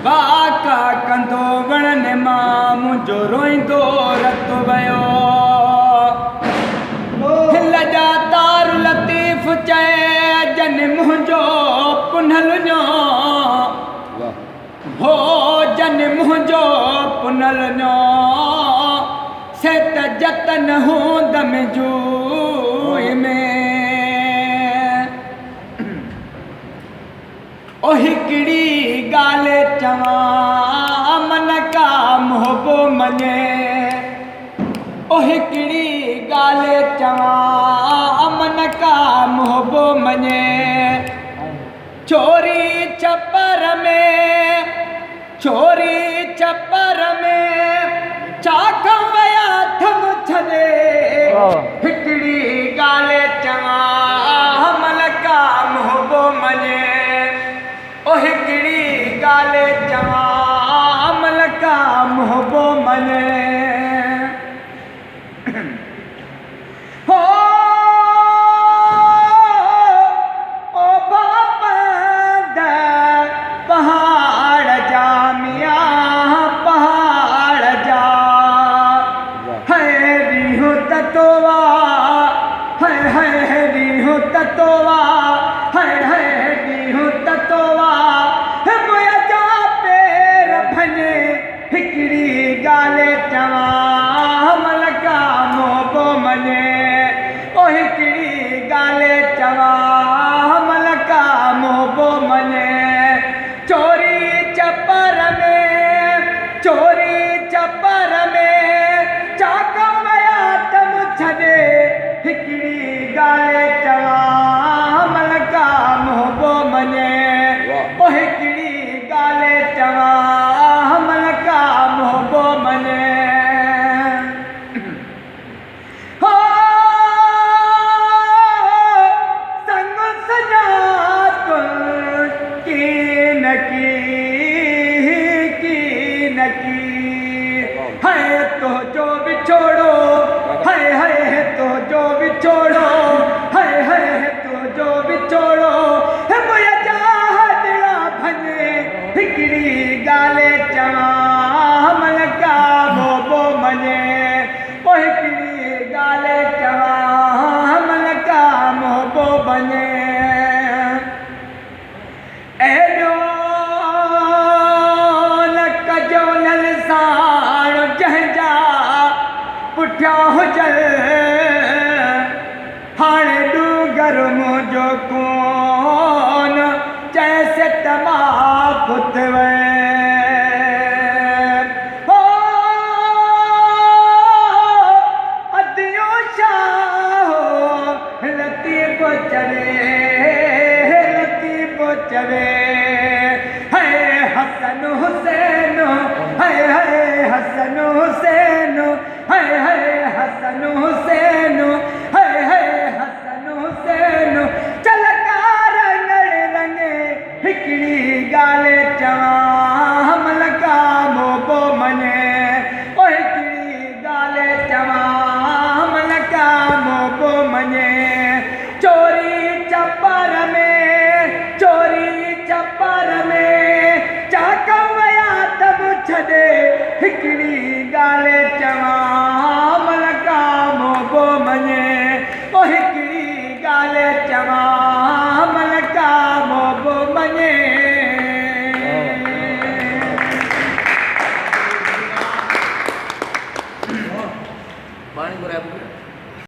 वाका कंदो वणन मां मुंहिंजो रोईंदो रतो वियो हिल जा तार लतीफ़ चए जन मुंहिंजो पुनल ञो हो जन मुंहिंजो पुनल ञो से त जतन हूंदम जूअ में ओ हिकिड़ी ॻाल्हि चवां मन का मोहबो मञे ओ हिकिड़ी ॻाल्हि चवां मन का मोहबो मञे चोरी छपर में चाखं वया थम छॾे हिकिड़ी ॻाल्हि चवां मन का मोहबो मञे ओ हिकिड़ी ॻाल्हि चवां मन का मोहबो मञे हो ओ बाप पहाड़ जा मियां पहाड़ जा है रीहो ततोवा है रीहो ततोवा है रीहो ततोवा हिकिड़ी ॻाल्हि चवां मन का मोहबो मञे ओ हिकिड़ी ॻाल्हि चवां मन का मोहबो मञे चोरी चपर में चाखं वया थम छॾे हिकिड़ी ॻाल्हि चवां मन का मोहबो मञे ओ हिकिड़ी ॻाल्हि चवां मन का मोहबो मञे हो संग सजातुल की न की है तो जो बिछोड़ो है तो जो बिछोड़ो है तो जो बिछोड़ो है मुया जाहदड़ा भने हिकिड़ी ॻाल्हि चवां मन का मोहबो मञे ओ हिकिड़ी ॻाल्हि चवां मन का मोहबो मञे एॾो न कजो ललसाण जंहिंजा पुठियां हुजनि हाणे डूंगर मुंहिंजो कोन जैसे तमाम पुतवे हो अदियो शाह लतीफ़ चवे है हसन हुसैन है हसन हुसैन है हसन हुसैन है हसन हुसैन चलकार रंगे हिकिड़ी ॻाल्हि चवां मन का मोहबो मञे ओ हिकिड़ी ॻाल्हि चवां मन का मोहबो मञे चोरी छपर में चाखं वया थम छॾे हिकिड़ी ॻाल्हि चवां मन का मोहबो मञे ओ हिकिड़ी ॻाल्हि चवां मन का मोहबो मञे पाणी घुराए